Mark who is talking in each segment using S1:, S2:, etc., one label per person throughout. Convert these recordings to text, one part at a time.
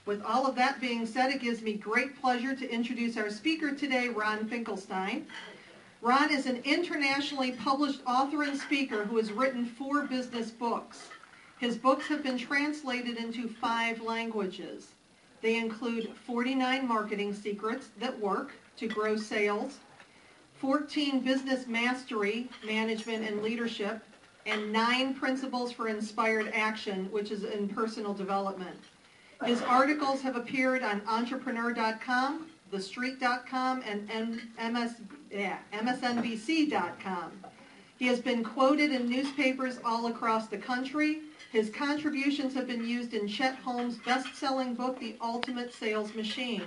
S1: With all of that being said, it gives me great pleasure to introduce our speaker today, Ron Finkelstein. Ron is an internationally published author and speaker who has written 4 business books. His books have been translated into 5 languages. They include 49 Marketing Secrets That Work to Grow Sales, 14 Business Mastery, Management and Leadership, and 9 Principles for Inspired Action, which is in personal development. His articles have appeared on Entrepreneur.com, TheStreet.com, and MSNBC.com. He has been quoted in newspapers all across the country. His contributions have been used in Chet Holmes' best-selling book, The Ultimate Sales Machine.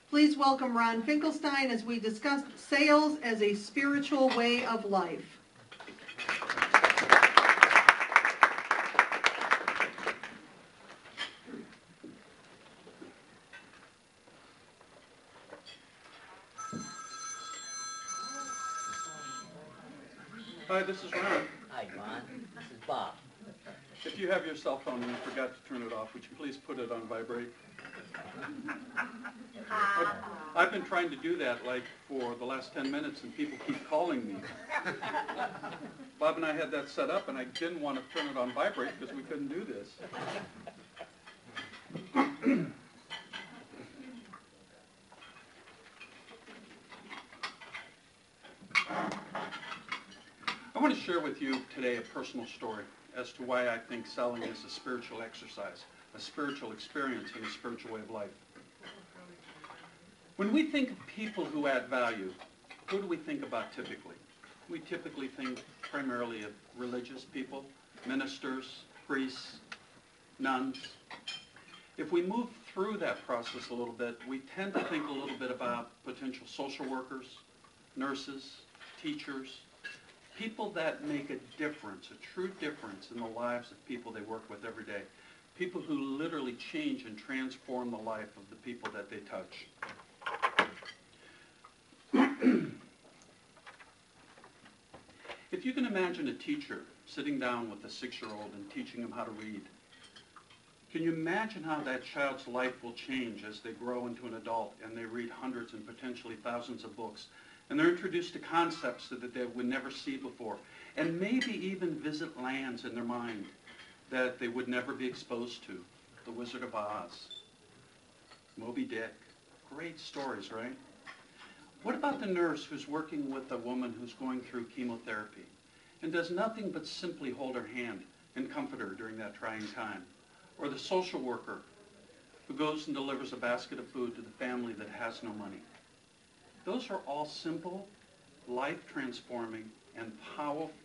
S1: Please welcome Ron Finkelstein as we discuss sales as a spiritual way of life.
S2: Hi, this is Ron.
S3: Hi, Ron. This is Bob.
S2: If you have your cell phone and you forgot to turn it off, would you please put it on vibrate? I've been trying to do that like for the last 10 minutes and people keep calling me. Bob and I had that set up and I didn't want to turn it on vibrate because we couldn't do this. I want to share with you today a personal story as to why I think selling is a spiritual exercise, a spiritual experience, and a spiritual way of life. When we think of people who add value, who do we think about typically? We typically think primarily of religious people, ministers, priests, nuns. If we move through that process a little bit, we tend to think a little bit about potential social workers, nurses, teachers, people that make a difference, a true difference in the lives of people they work with every day. People who literally change and transform the life of the people that they touch. If you can imagine a teacher sitting down with a 6-year-old and teaching them how to read, can you imagine how that child's life will change as they grow into an adult and they read hundreds and potentially thousands of books? And they're introduced to concepts that they would never see before. And maybe even visit lands in their mind that they would never be exposed to. The Wizard of Oz, Moby Dick. Great stories, right? What about the nurse who's working with a woman who's going through chemotherapy and does nothing but simply hold her hand and comfort her during that trying time? Or the social worker who goes and delivers a basket of food to the family that has no money? Those are all simple, life-transforming, and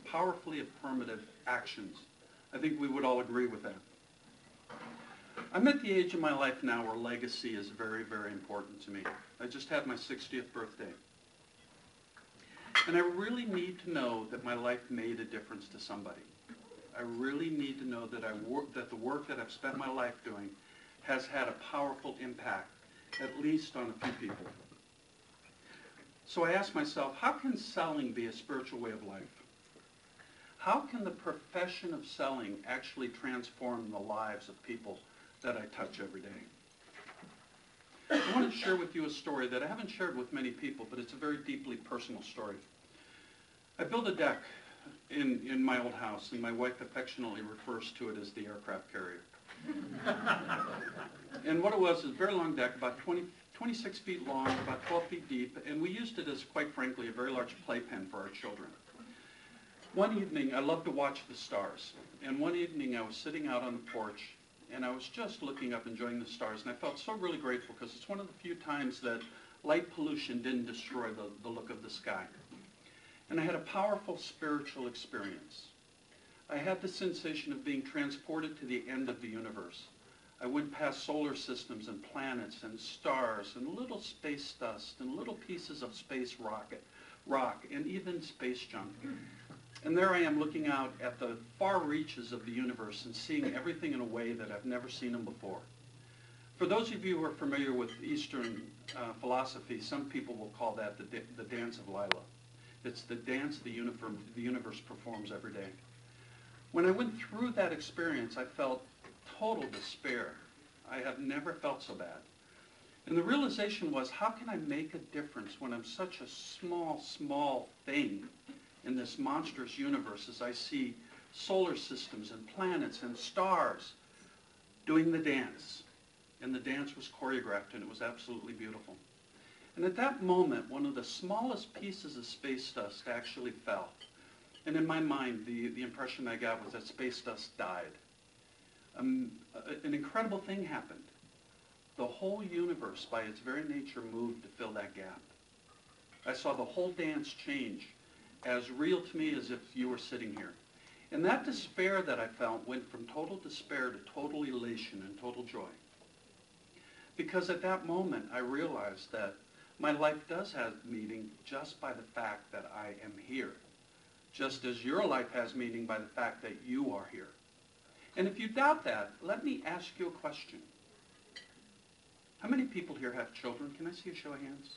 S2: powerfully affirmative actions. I think we would all agree with that. I'm at the age of my life now where legacy is very, very important to me. I just had my 60th birthday. And I really need to know that my life made a difference to somebody. I really need to know that that the work that I've spent my life doing has had a powerful impact, at least on a few people. So I asked myself, how can selling be a spiritual way of life? How can the profession of selling actually transform the lives of people that I touch every day? I want to share with you a story that I haven't shared with many people, but it's a very deeply personal story. I built a deck in my old house, and my wife affectionately refers to it as the aircraft carrier. And what it was is a very long deck, about 26 feet long, about 12 feet deep, and we used it as, quite frankly, a very large playpen for our children. One evening, I loved to watch the stars, and one evening I was sitting out on the porch, and I was just looking up, enjoying the stars, and I felt so really grateful because it's one of the few times that light pollution didn't destroy the look of the sky. And I had a powerful spiritual experience. I had the sensation of being transported to the end of the universe. I went past solar systems and planets and stars and little space dust and little pieces of space rock and even space junk. And there I am looking out at the far reaches of the universe and seeing everything in a way that I've never seen them before. For those of you who are familiar with Eastern philosophy, some people will call that the dance of Lila. It's the dance the universe performs every day. When I went through that experience, I felt total despair. I have never felt so bad. And the realization was, how can I make a difference when I'm such a small, small thing in this monstrous universe as I see solar systems and planets and stars doing the dance. And the dance was choreographed, and it was absolutely beautiful. And at that moment, one of the smallest pieces of space dust actually fell. And in my mind, the impression I got was that space dust died. An incredible thing happened. The whole universe, by its very nature, moved to fill that gap. I saw the whole dance change, as real to me as if you were sitting here. And that despair that I felt went from total despair to total elation and total joy. Because at that moment, I realized that my life does have meaning just by the fact that I am here. Just as your life has meaning by the fact that you are here. And if you doubt that, let me ask you a question. How many people here have children? Can I see a show of hands?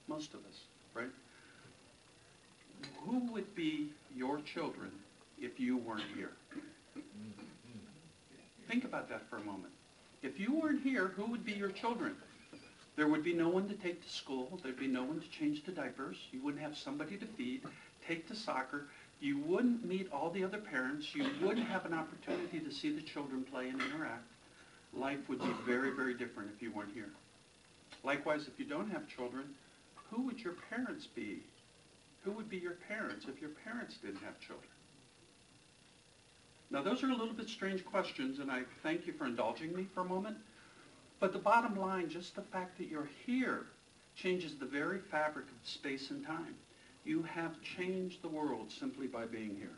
S2: Most of us, right? Who would be your children if you weren't here? Think about that for a moment. If you weren't here, who would be your children? There would be no one to take to school. There'd be no one to change the diapers. You wouldn't have somebody to feed, take to soccer. You wouldn't meet all the other parents. You wouldn't have an opportunity to see the children play and interact. Life would be very, very different if you weren't here. Likewise, if you don't have children, who would your parents be? Who would be your parents if your parents didn't have children? Now, those are a little bit strange questions, and I thank you for indulging me for a moment. But the bottom line, just the fact that you're here, changes the very fabric of space and time. You have changed the world simply by being here.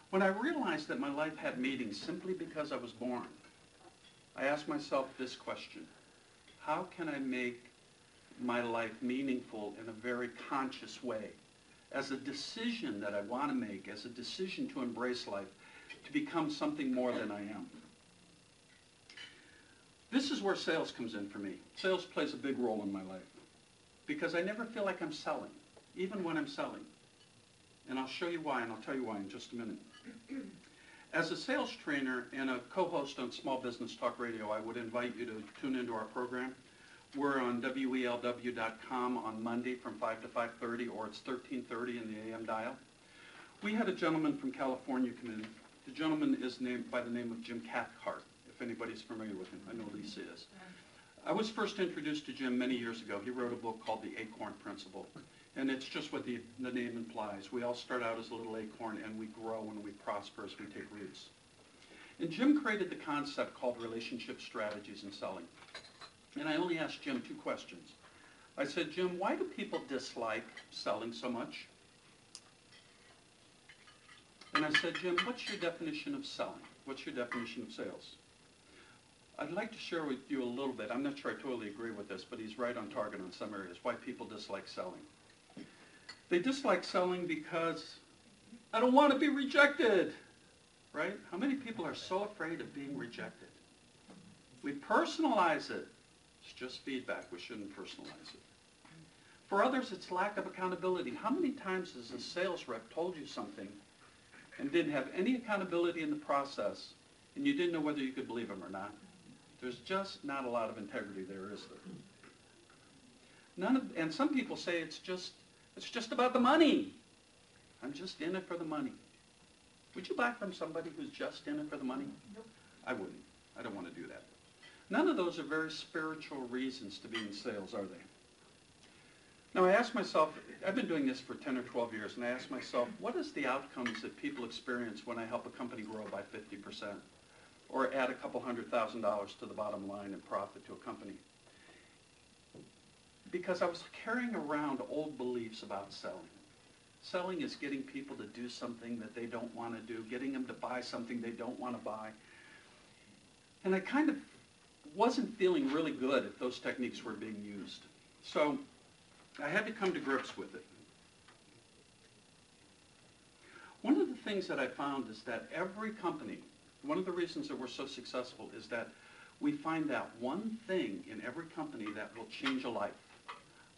S2: When I realized that my life had meaning simply because I was born, I asked myself this question: how can I make my life meaningful in a very conscious way? As a decision that I want to make, as a decision to embrace life, to become something more than I am. This is where sales comes in for me. Sales plays a big role in my life because I never feel like I'm selling, even when I'm selling. And I'll show you why, and I'll tell you why in just a minute. As a sales trainer and a co-host on Small Business Talk Radio, I would invite you to tune into our program. We're on WELW.com on Monday from 5 to 5:30, or it's 13:30 in the AM dial. We had a gentleman from California come in. The gentleman is named by the name of Jim Cathcart, if anybody's familiar with him. I know Lisa is. I was first introduced to Jim many years ago. He wrote a book called The Acorn Principle, and it's just what the name implies. We all start out as a little acorn, and we grow and we prosper as we take roots. And Jim created the concept called relationship strategies in selling. And I only asked Jim 2 questions. I said, Jim, why do people dislike selling so much? And I said, Jim, what's your definition of selling? What's your definition of sales? I'd like to share with you a little bit. I'm not sure I totally agree with this, but he's right on target on some areas, why people dislike selling. They dislike selling because I don't want to be rejected, right? How many people are so afraid of being rejected? We personalize it. It's just feedback. We shouldn't personalize it. For others, it's lack of accountability. How many times has a sales rep told you something and didn't have any accountability in the process, and you didn't know whether you could believe them or not? There's just not a lot of integrity there, is there? And some people say it's just about the money. I'm just in it for the money. Would you buy from somebody who's just in it for the money? Nope. I wouldn't. I don't want to do that. None of those are very spiritual reasons to be in sales, are they? Now, I ask myself, I've been doing this for 10 or 12 years, and I ask myself, what is the outcomes that people experience when I help a company grow by 50%? Or add a couple $100,000 to the bottom line in profit to a company? Because I was carrying around old beliefs about selling. Selling is getting people to do something that they don't want to do, getting them to buy something they don't want to buy. And I kind of wasn't feeling really good if those techniques were being used. So I had to come to grips with it. One of the things that I found is that every company, one of the reasons that we're so successful is that we find that one thing in every company that will change a life.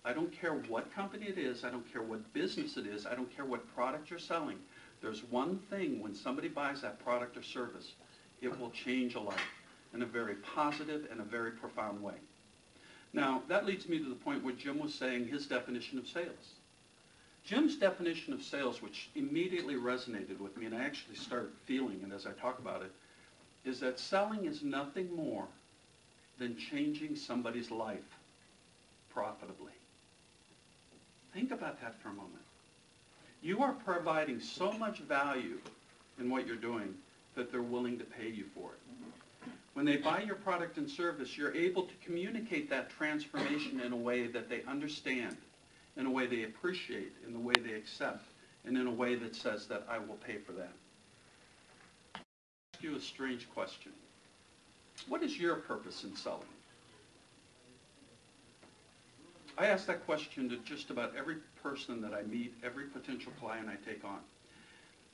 S2: I don't care what company it is, I don't care what business it is, I don't care what product you're selling. There's one thing when somebody buys that product or service, it will change a life in a very positive and a very profound way. Now, that leads me to the point where Jim was saying his definition of sales. Jim's definition of sales, which immediately resonated with me, and I actually started feeling it as I talk about it, is that selling is nothing more than changing somebody's life profitably. Think about that for a moment. You are providing so much value in what you're doing that they're willing to pay you for it. When they buy your product and service, you're able to communicate that transformation in a way that they understand, in a way they appreciate, in a way they accept, and in a way that says that I will pay for that. I'll ask you a strange question. What is your purpose in selling? I ask that question to just about every person that I meet, every potential client I take on.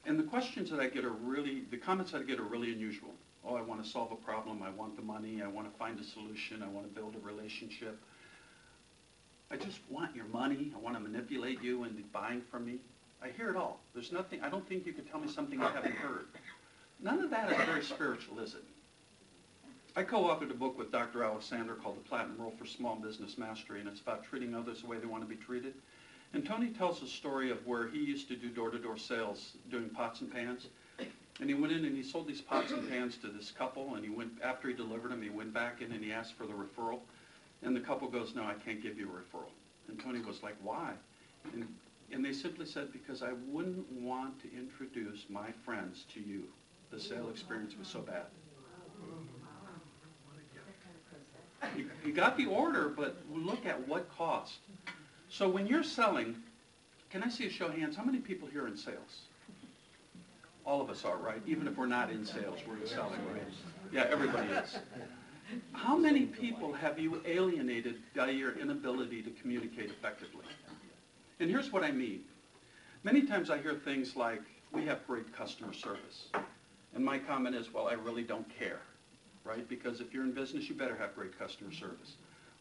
S2: And the questions that I get are really, the comments that I get are really unusual. Oh, I want to solve a problem, I want the money, I want to find a solution, I want to build a relationship. I just want your money, I want to manipulate you into buying from me. I hear it all. There's nothing, I don't think you could tell me something I haven't heard. None of that is very spiritual, is it? I co-authored a book with Dr. Alexander called The Platinum Rule for Small Business Mastery, and it's about treating others the way they want to be treated. And Tony tells a story of where he used to do door-to-door sales doing pots and pans. And he went in and he sold these pots and pans to this couple, and he went, after he delivered them, he went back in and he asked for the referral. And the couple goes, no, I can't give you a referral. And Tony was like, why? And they simply said, because I wouldn't want to introduce my friends to you. The sale experience was so bad. You got the order, but look at what cost. So when you're selling, can I see a show of hands? How many people here are in sales? All of us are, right? Even if we're not in sales, we're in selling, right? Yeah, everybody is. How many people have you alienated by your inability to communicate effectively? And here's what I mean. Many times I hear things like, we have great customer service. And my comment is, well, I really don't care, right? Because if you're in business, you better have great customer service.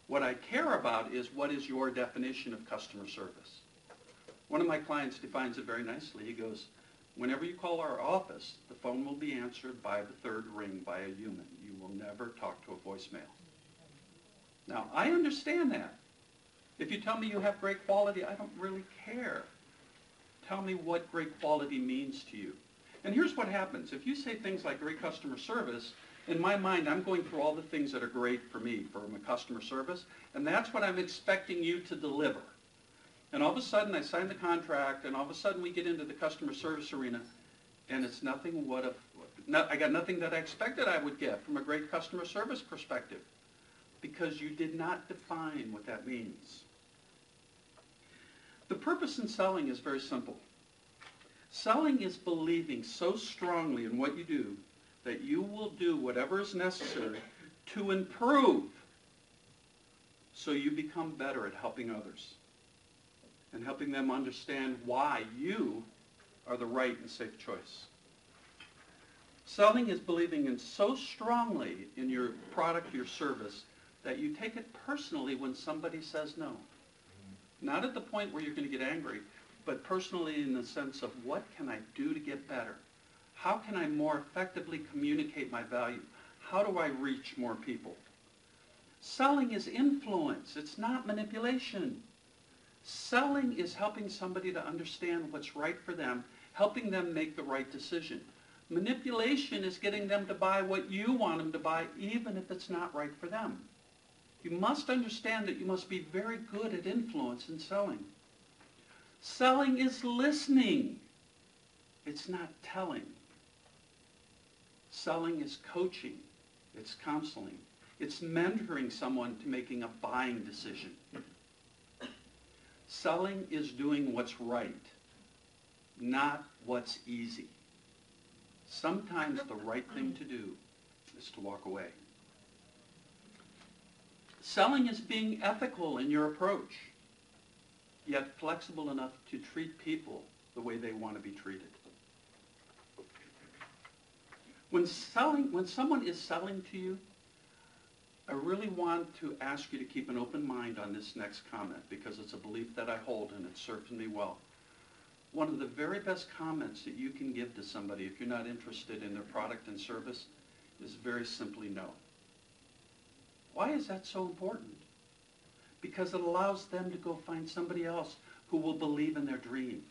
S2: What I care about is, what is your definition of customer service? One of my clients defines it very nicely. He goes, whenever you call our office, the phone will be answered by the third ring by a human. You will never talk to a voicemail. Now, I understand that. If you tell me you have great quality, I don't really care. Tell me what great quality means to you. And here's what happens. If you say things like great customer service, in my mind, I'm going through all the things that are great for me, for my customer service, and that's what I'm expecting you to deliver. And all of a sudden, I sign the contract, and all of a sudden, we get into the customer service arena, and it's nothing I got nothing that I expected I would get from a great customer service perspective, because you did not define what that means. The purpose in selling is very simple. Selling is believing so strongly in what you do that you will do whatever is necessary to improve so you become better at helping others and helping them understand why you are the right and safe choice. Selling is believing in so strongly in your product, your service, that you take it personally when somebody says no. Not at the point where you're going to get angry, but personally in the sense of, what can I do to get better? How can I more effectively communicate my value? How do I reach more people? Selling is influence. It's not manipulation. Selling is helping somebody to understand what's right for them, helping them make the right decision. Manipulation is getting them to buy what you want them to buy, even if it's not right for them. You must understand that you must be very good at influence in selling. Selling is listening. It's not telling. Selling is coaching. It's counseling. It's mentoring someone to making a buying decision. Selling is doing what's right, not what's easy. Sometimes the right thing to do is to walk away. Selling is being ethical in your approach, yet flexible enough to treat people the way they want to be treated. When someone is selling to you, I really want to ask you to keep an open mind on this next comment, because it's a belief that I hold and it serves me well. One of the very best comments that you can give to somebody if you're not interested in their product and service is very simply no. Why is that so important? Because it allows them to go find somebody else who will believe in their dream.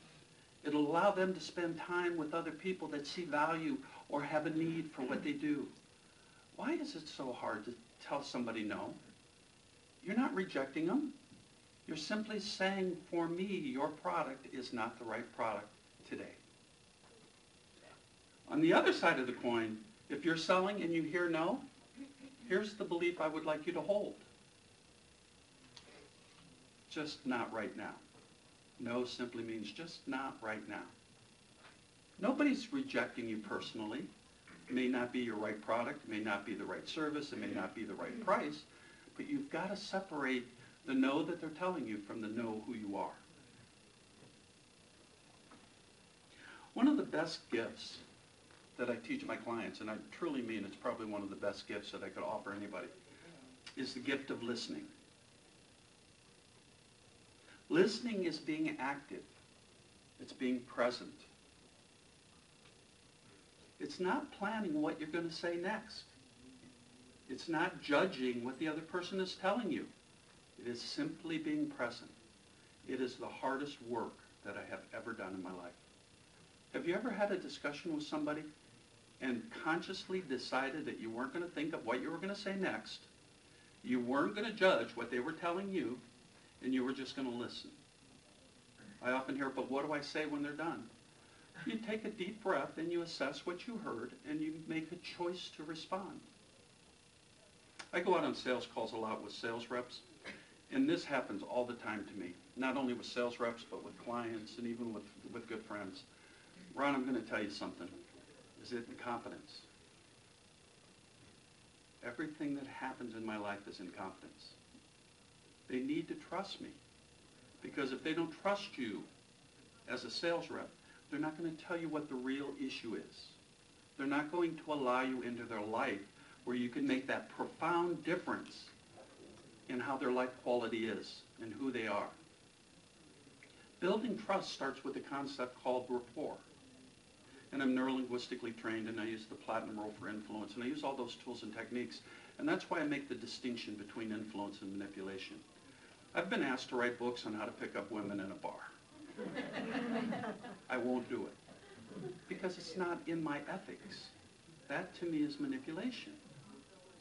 S2: It'll allow them to spend time with other people that see value or have a need for what they do. Why is it so hard to tell somebody no? You're not rejecting them. You're simply saying, for me, your product is not the right product today. On the other side of the coin, if you're selling and you hear no, here's the belief I would like you to hold. Just not right now. No simply means just not right now. Nobody's rejecting you personally. It may not be your right product, it may not be the right service, it may not be the right price, but you've got to separate the no that they're telling you from the no who you are. One of the best gifts that I teach my clients, and I truly mean it's probably one of the best gifts that I could offer anybody, is the gift of listening. Listening is being active. It's being present. It's not planning what you're going to say next. It's not judging what the other person is telling you. It is simply being present. It is the hardest work that I have ever done in my life. Have you ever had a discussion with somebody and consciously decided that you weren't going to think of what you were going to say next, you weren't going to judge what they were telling you, and you were just going to listen? I often hear, but what do I say when they're done? You take a deep breath and you assess what you heard and you make a choice to respond. I go out on sales calls a lot with sales reps, and this happens all the time to me, not only with sales reps, but with clients and even with good friends. Ron, I'm going to tell you something. Is it in confidence? Everything that happens in my life is in confidence. They need to trust me, because if they don't trust you as a sales rep, they're not going to tell you what the real issue is. They're not going to allow you into their life where you can make that profound difference in how their life quality is and who they are. Building trust starts with a concept called rapport. And I'm neurolinguistically trained, and I use the Platinum Rule for influence, and I use all those tools and techniques, and that's why I make the distinction between influence and manipulation. I've been asked to write books on how to pick up women in a bar. I won't do it, because it's not in my ethics. That, to me, is manipulation.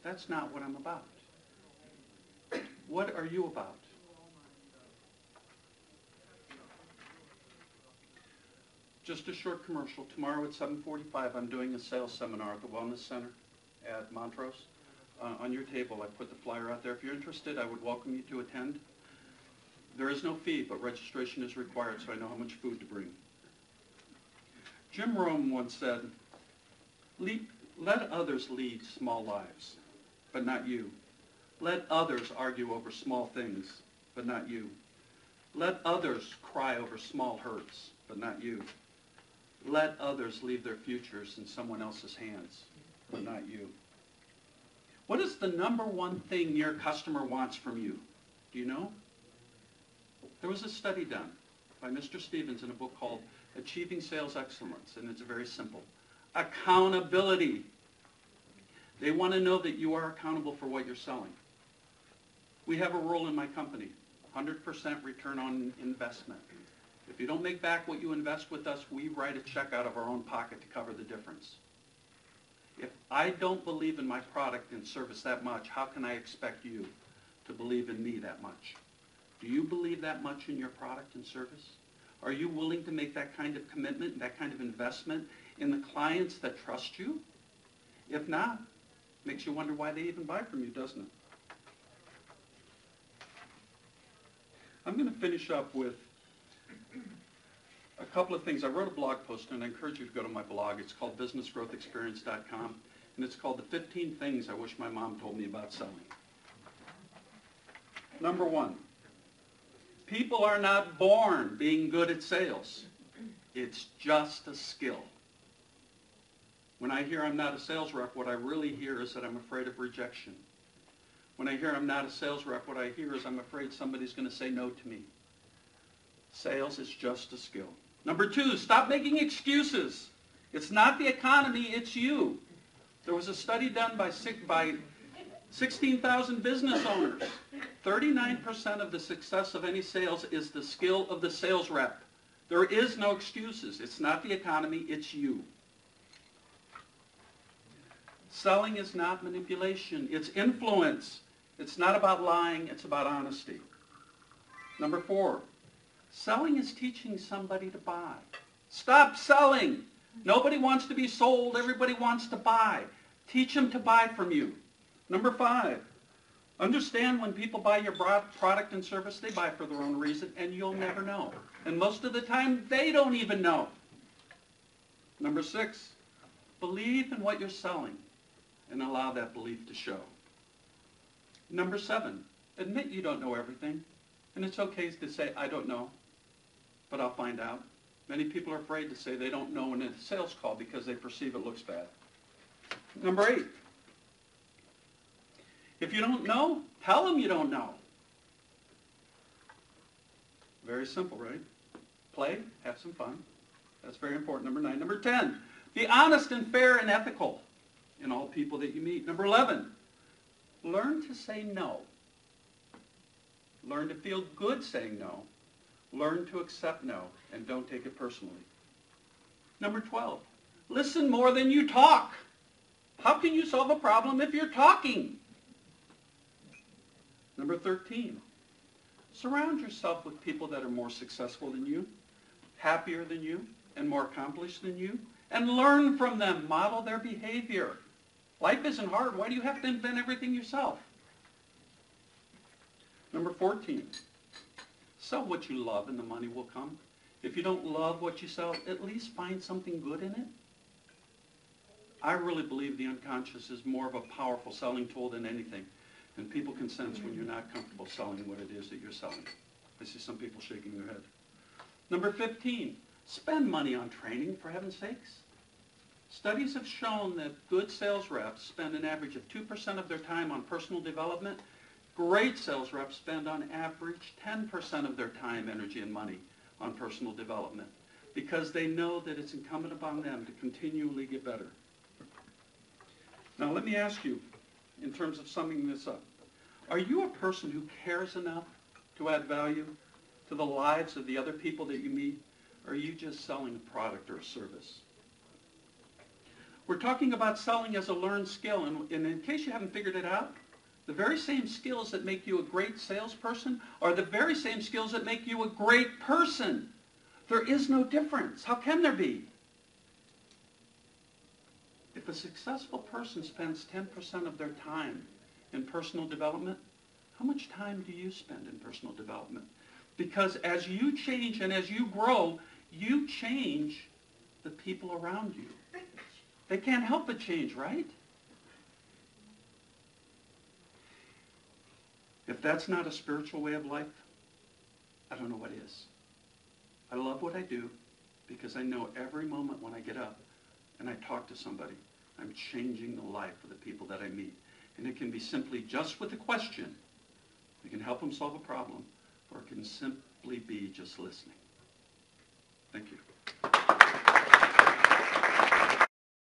S2: That's not what I'm about. What are you about? Just a short commercial. Tomorrow at 7:45, I'm doing a sales seminar at the Wellness Center at Montrose. On your table, I put the flyer out there. If you're interested, I would welcome you to attend. There is no fee, but registration is required, so I know how much food to bring. Jim Rome once said, let others lead small lives, but not you. Let others argue over small things, but not you. Let others cry over small hurts, but not you. Let others leave their futures in someone else's hands, but not you. What is the number one thing your customer wants from you? Do you know? There was a study done by Mr. Stevens in a book called Achieving Sales Excellence, and it's very simple. Accountability. They want to know that you are accountable for what you're selling. We have a rule in my company, 100% return on investment. If you don't make back what you invest with us, we write a check out of our own pocket to cover the difference. If I don't believe in my product and service that much, how can I expect you to believe in me that much? Do you believe that much in your product and service? Are you willing to make that kind of commitment, that kind of investment in the clients that trust you? If not, it makes you wonder why they even buy from you, doesn't it? I'm going to finish up with a couple of things. I wrote a blog post, and I encourage you to go to my blog. It's called businessgrowthexperience.com, and it's called The 15 Things I Wish My Mom Told Me About Selling. Number one, people are not born being good at sales. It's just a skill. When I hear I'm not a sales rep, what I really hear is that I'm afraid of rejection. When I hear I'm not a sales rep, what I hear is I'm afraid somebody's going to say no to me. Sales is just a skill. Number 2, stop making excuses. It's not the economy, it's you. There was a study done by 16,000 business owners. 39% of the success of any sales is the skill of the sales rep. There is no excuses. It's not the economy, it's you. Selling is not manipulation, it's influence. It's not about lying, it's about honesty. Number 4, selling is teaching somebody to buy. Stop selling. Nobody wants to be sold, everybody wants to buy. Teach them to buy from you. Number 5, understand when people buy your product and service, they buy for their own reason, and you'll never know. And most of the time, they don't even know. Number 6, believe in what you're selling and allow that belief to show. Number 7, admit you don't know everything. And it's okay to say, I don't know, but I'll find out. Many people are afraid to say they don't know in a sales call because they perceive it looks bad. Number 8, if you don't know, tell them you don't know. Very simple, right? Play, have some fun. That's very important. Number 9. Number 10, be honest and fair and ethical in all people that you meet. Number 11, learn to say no. Learn to feel good saying no. Learn to accept no, and don't take it personally. Number 12, listen more than you talk. How can you solve a problem if you're talking? Number 13, surround yourself with people that are more successful than you, happier than you, and more accomplished than you, and learn from them. Model their behavior. Life isn't hard. Why do you have to invent everything yourself? Number 14, sell what you love and the money will come. If you don't love what you sell, at least find something good in it. I really believe the unconscious is more of a powerful selling tool than anything. And people can sense when you're not comfortable selling what it is that you're selling. I see some people shaking their head. Number 15, spend money on training, for heaven's sakes. Studies have shown that good sales reps spend an average of 2% of their time on personal development. Great sales reps spend on average 10% of their time, energy, and money on personal development because they know that it's incumbent upon them to continually get better. Now let me ask you, in terms of summing this up, are you a person who cares enough to add value to the lives of the other people that you meet, or are you just selling a product or a service? We're talking about selling as a learned skill, and in case you haven't figured it out, the very same skills that make you a great salesperson are the very same skills that make you a great person. There is no difference. How can there be? If a successful person spends 10% of their time in personal development, how much time do you spend in personal development? Because as you change and as you grow, you change the people around you. They can't help but change, right? If that's not a spiritual way of life, I don't know what is. I love what I do because I know every moment when I get up and I talk to somebody, I'm changing the life of the people that I meet. And it can be simply just with a question. We can help them solve a problem, or it can simply be just listening. Thank you.